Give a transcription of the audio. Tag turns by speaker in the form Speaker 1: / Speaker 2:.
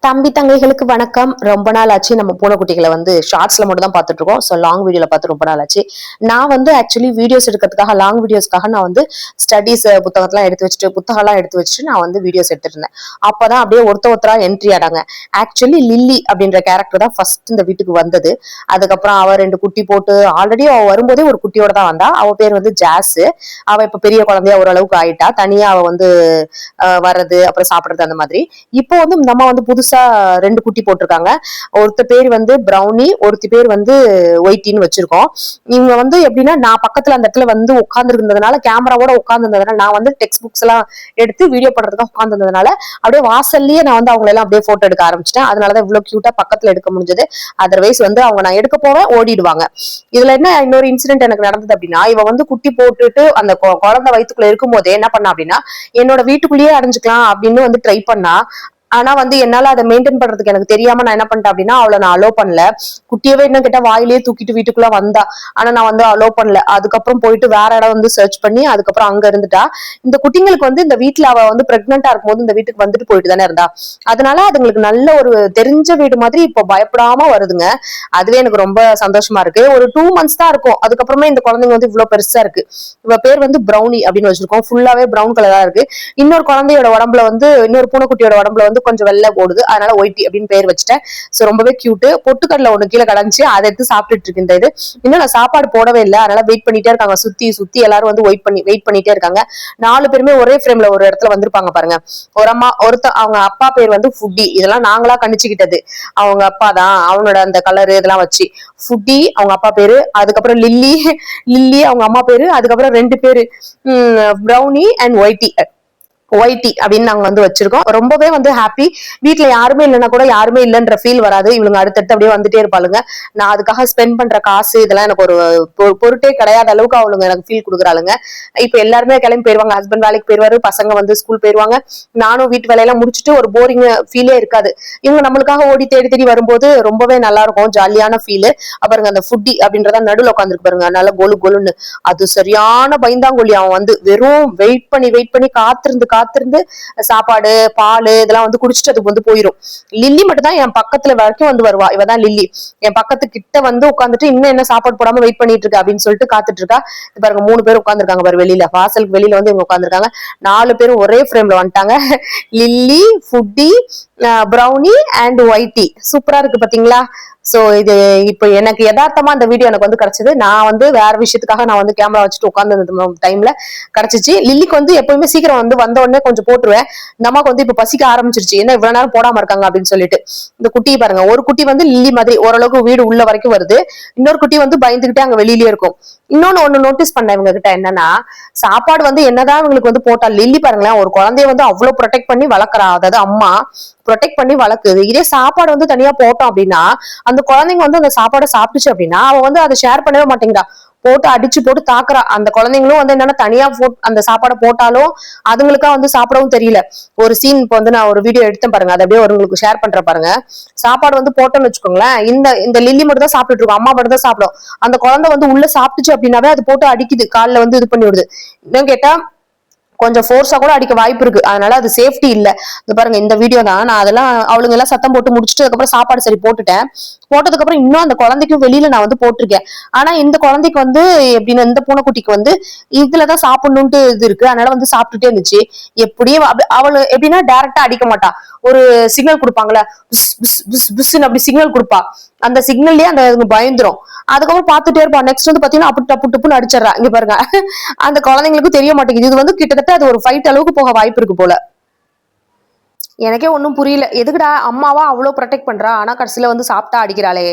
Speaker 1: தம்பி தங்கைகளுக்கு வணக்கம். ரொம்ப நாள் ஆச்சு நம்ம பூனைக்குட்டிகளை ஷார்ட்ஸ்ல மட்டும் தான் பார்த்துட்டு இருக்கோம். ஸோ லாங் வீடியோல பார்த்து ரொம்ப நாள் ஆச்சு. நான் ஆக்சுவலி வீடியோஸ் எடுக்கிறதுக்காக லாங் வீடியோஸ்க்காக நான் ஸ்டடீஸ் புத்தகத்தெல்லாம் எடுத்து வச்சுட்டு புத்தகம்லாம் எடுத்து வச்சுட்டு நான் வீடியோஸ் எடுத்துட்டு இருந்தேன். அப்பதான் அப்படியே ஒருத்தரா என்ட்ரி ஆனாங்க. ஆக்சுவலி லில்லி அப்படின்ற கேரக்டர் தான் ஃபர்ஸ்ட் இந்த வீட்டுக்கு வந்தது. அதுக்கப்புறம் அவ 2 குட்டி போட்டு ஆல்ரெடி அவ வரும்போதே ஒரு குட்டியோட தான் வந்தா. அவ பேர் ஜாஸ். அவ இப்ப பெரிய குழந்தையா ஓரளவுக்கு ஆயிட்டா. தனியா அவ வர்றது அப்புறம் சாப்பிடுறது அந்த மாதிரி. இப்போ நம்ம புதுசா 2 குட்டி போட்டிருக்காங்க. ஒருத்த பேர் பிரவுனி, ஒருத்தி பேர் ஒயிட்டின்னு வச்சிருக்கோம். இவங்க எப்படின்னா நான் பக்கத்துல அந்த இடத்துல உட்கார்ந்து இருந்ததுனால கேமராவோட உட்கார்ந்து இருந்ததுனால நான் டெக்ஸ்ட் புக்ஸ் எல்லாம் எடுத்து வீடியோ பண்றதுக்காக உட்கார்ந்து இருந்ததுனால அப்படியே வாசல்லயே நான் அவங்களை எல்லாம் அப்படியே போட்டோ எடுக்க ஆரம்பிச்சிட்டேன். அதனாலதான் இவ்வளவு கியூட்டா பக்கத்துல எடுக்க முடிஞ்சது. அதர்வைஸ் அவங்க நான் எடுக்க போவேன் ஓடிடுவாங்க. இதுல என்ன இன்னொரு இன்சிடென்ட் எனக்கு நடந்தது அப்படின்னா, இவ குட்டி போட்டுட்டு அந்த குழந்தை வயிற்றுக்குள்ள இருக்கும் போதே என்ன பண்ணா அப்படின்னா, என்னோட வீட்டுக்குள்ளேயே அடைஞ்சுக்கலாம் அப்படின்னு ட்ரை பண்ணா. ஆனா என்னால அதை மெயின்டைன் பண்றதுக்கு எனக்கு தெரியாம நான் என்ன பண்ணிட்டேன் அப்படின்னா, அவளை நான் அலோ பண்ணல. குட்டியவே என்ன கேட்டா வாயிலே தூக்கிட்டு வீட்டுக்குள்ள வந்தா. ஆனா நான் அலோ பண்ணல. அதுக்கப்புறம் போயிட்டு வேற இடம் சர்ச் பண்ணி அதுக்கப்புறம் அங்க இருந்துட்டா. இந்த குட்டிங்களுக்கு இந்த வீட்டுல அவ பிரெக்னெண்டா இருக்கும்போது இந்த வீட்டுக்கு போயிட்டு தானே இருந்தா. அதனால அதுங்களுக்கு நல்ல ஒரு தெரிஞ்ச வீடு மாதிரி இப்போ பயப்படாம வருதுங்க. அதுவே எனக்கு ரொம்ப சந்தோஷமா இருக்கு. ஒரு 2 months தான் இருக்கும். அதுக்கப்புறமே இந்த குழந்தைங்க இவ்வளவு பெருசா இருக்கு. இவ பேர் பிரவுனி அப்படின்னு வச்சிருக்கோம். ஃபுல்லாவே பிரவுன் கலரா இருக்கு. இன்னொரு குழந்தையோட உடம்புல இன்னொரு பூனைக்குட்டியோட உடம்புல கொஞ்சம் வெள்ளை போடுது. அதனால ஒயிட்டி அப்படின்னு பேர் வச்சுட்டேன். சோ ரொம்பவே கியூட். பொட்டுக்கடலை ஒண்ணு கீழே கிடந்துச்சு. அதை எடுத்து சாப்பிட்டுட்டு இருக்கு. இந்த இது இன்னும் நான் சாப்பாடு போடவே இல்லை. அதனால வெயிட் பண்ணிட்டே இருக்காங்க. சுத்தி சுத்தி எல்லாரும் வெயிட் பண்ணிட்டே இருக்காங்க. 4 பேருமே ஒரே ஃப்ரேம்ல ஒரு இடத்துல வந்திருப்பாங்க பாருங்க. ஒரு அம்மா அவங்க அப்பா பேர் ஃபுட்டி. இதெல்லாம் நாங்களா கணிச்சுக்கிட்டது. அவங்க அப்பா தான் அவனோட அந்த கலரு இதெல்லாம் வச்சு ஃபுட்டி அவங்க அப்பா பேரு. அதுக்கப்புறம் லில்லி லில்லி அவங்க அம்மா பேரு. அதுக்கப்புறம் 2 பேரு பிரவுனி அண்ட் ஒயிட்டி அப்படின்னு நாங்க வச்சிருக்கோம். ரொம்பவே ஹாப்பி. வீட்டுல யாருமே இல்லைன்னா கூட யாருமே இல்லைன்ற ஃபீல் வராது. இவங்க அடுத்தடுத்து அப்படியே வந்துட்டே இருப்பாளுங்க. நான் அதுக்காக ஸ்பெண்ட் பண்ற காசு இதெல்லாம் எனக்கு ஒரு பொருட்டே கிடையாத அளவுக்கு அவளுங்க எனக்கு ஃபீல் கொடுக்குறாளுங்க. இப்ப எல்லாருமே கிளம்பி போயிருவாங்க. ஹஸ்பண்ட் வேலைக்கு போயிருவாரு, பசங்க ஸ்கூல் போயிருவாங்க. நானும் வீட்டு வேலையெல்லாம் முடிச்சுட்டு ஒரு போரிங் ஃபீலே இருக்காது. இவங்க நம்மளுக்காக ஓடி தேடி தேடி வரும்போது ரொம்பவே நல்லா இருக்கும். ஜாலியான ஃபீல். பாருங்க அந்த ஃபுட்டி அப்படின்றத நடுவில் உட்காந்துருக்கு பாருங்க. நல்ல கொலு கொலுன்னு. அது சரியான பயந்தாங்கொல்லி. அவன் வெறும் வெயிட் பண்ணி காத்திருந்து சாப்பாடு பால் இதெல்லாம் குடிச்சிட்டு அதுக்கு போயிரும். லில்லி மட்டும் தான் என் பக்கத்துல வரைக்கும் வருவா. இவதான் லில்லி. என் பக்கத்து கிட்ட உட்காந்துட்டு இன்னும் என்ன சாப்பாடு போடாம வெயிட் பண்ணிட்டு இருக்கா அப்படின்னு சொல்லிட்டு காத்துட்டு இருக்கா. பாருங்க 3 பேர் உட்காந்துருக்காங்க பாரு வெளியில. வாசலுக்கு வெளியில இவங்க உட்காந்துருக்காங்க. 4 பேரும் ஒரே ஃப்ரேம்ல வந்துட்டாங்க. Lily, Footy, Brownie and Whitey. சூப்பரா இருக்கு பாத்தீங்களா? சோ இது இப்ப எனக்கு யதார்த்தமா அந்த வீடியோ எனக்கு கிடைச்சது. நான் வேற விஷயத்துக்காக நான் கேமரா வச்சுட்டு உட்கார்ந்து டைம்ல கிடைச்சிச்சு. லில்லிக்கு எப்பவுமே சீக்கிரம் வந்த உடனே கொஞ்சம் போட்டுருவேன். இந்த அம்மாக்கு இப்ப பசிக்க ஆரம்பிச்சிருச்சு. என்ன இவ்வளவு நேரம் போடாம இருக்காங்க அப்படின்னு சொல்லிட்டு. இந்த குட்டியை பாருங்க. ஒரு குட்டி லில்லி மாதிரி ஓரளவுக்கு வீடு உள்ள வரைக்கும் வருது. இன்னொரு குட்டி பயந்துகிட்டே அங்க வெளியிலேயே இருக்கும். இன்னொன்னு நோட்டீஸ் பண்ண இவங்க கிட்ட என்னன்னா, சாப்பாடு என்னதான் இவங்களுக்கு போட்டா லில்லி பாருங்களேன், ஒரு குழந்தைய அவ்வளவு ப்ரொடெக்ட் பண்ணி வளர்க்குறா. அதாவது அம்மா ப்ரொடெக்ட் பண்ணி வளர்க்குது. இதே சாப்பாடு தனியா போட்டோம் அப்படின்னா அந்த குழந்தைங்க அந்த சாப்பாடை சாப்பிட்டுச்சு அப்படின்னா அவ அதை ஷேர் பண்ணவே மாட்டேங்கிறா. போட்டு அடிச்சு போட்டு தாக்குறா. அந்த குழந்தைங்களும் என்னன்னா தனியா அந்த சாப்பாடை போட்டாலும் அதுங்களுக்கா சாப்பிடவும் தெரியல. ஒரு சீன் இப்போ நான் ஒரு வீடியோ எடுத்தேன் பாருங்க. அதை அப்படியே உங்களுக்கு ஷேர் பண்ற பாருங்க. சாப்பாடு போட்டோம்னு வச்சுக்கோங்களேன். இந்த லில்லி மட்டும் தான் சாப்பிட்டுட்டு இருக்கும். அம்மா மட்டும் தான் சாப்பிடும். அந்த குழந்தை உள்ள சாப்பிட்டுச்சு அப்படின்னாவே அது போட்டு அடிக்குது. காலில் இது பண்ணி விடுது. இன்னும் கேட்டா கொஞ்சம் ஃபோர்ஸா கூட அடிக்க வாய்ப்பு இருக்கு. அதனால அது சேஃப்டி இல்ல. இது பாருங்க இந்த வீடியோ தான். நான் அதெல்லாம் அவளுங்க எல்லாம் சத்தம் போட்டு முடிச்சுட்டு அதுக்கப்புறம் சாப்பாடு சரி போட்டுட்டேன். போட்டதுக்கு அப்புறம் இன்னும் அந்த குழந்தைக்கும் வெளியில நான் போட்டிருக்கேன். ஆனா இந்த குழந்தைக்கு எப்படின்னா இந்த பூனைக்குட்டிக்கு இதுலதான் சாப்பிடணும்ட்டு இது இருக்கு. அதனால சாப்பிட்டுட்டே இருந்துச்சு. எப்படியும் அவளு எப்படின்னா டைரக்டா அடிக்க மாட்டா. ஒரு சிக்னல் கொடுப்பாங்களே, அப்படி சிக்னல் கொடுப்பா. அந்த சிக்னல்லயே அந்த பயந்துரும். அதுக்கப்புறம் பாத்துட்டே இருப்பா. நெக்ஸ்ட் பாத்தீங்கன்னா அப்படி டப்பு டப்புன்னு அடிச்சிடறா. இங்க பாருங்க. அந்த குழந்தைங்களுக்கு தெரிய மாட்டேங்குது. இது கிட்டத்தட்ட அது ஒரு ஃபைட் அளவுக்கு போக வாய்ப்பு இருக்கு போல. எனக்கே ஒன்னும் புரியல. எதுக்குடா அம்மாவா அவ்வளவு ப்ரொடெக்ட் பண்றா, ஆனா கடைசியில சாப்பிட்டா அடிக்கிறாளே.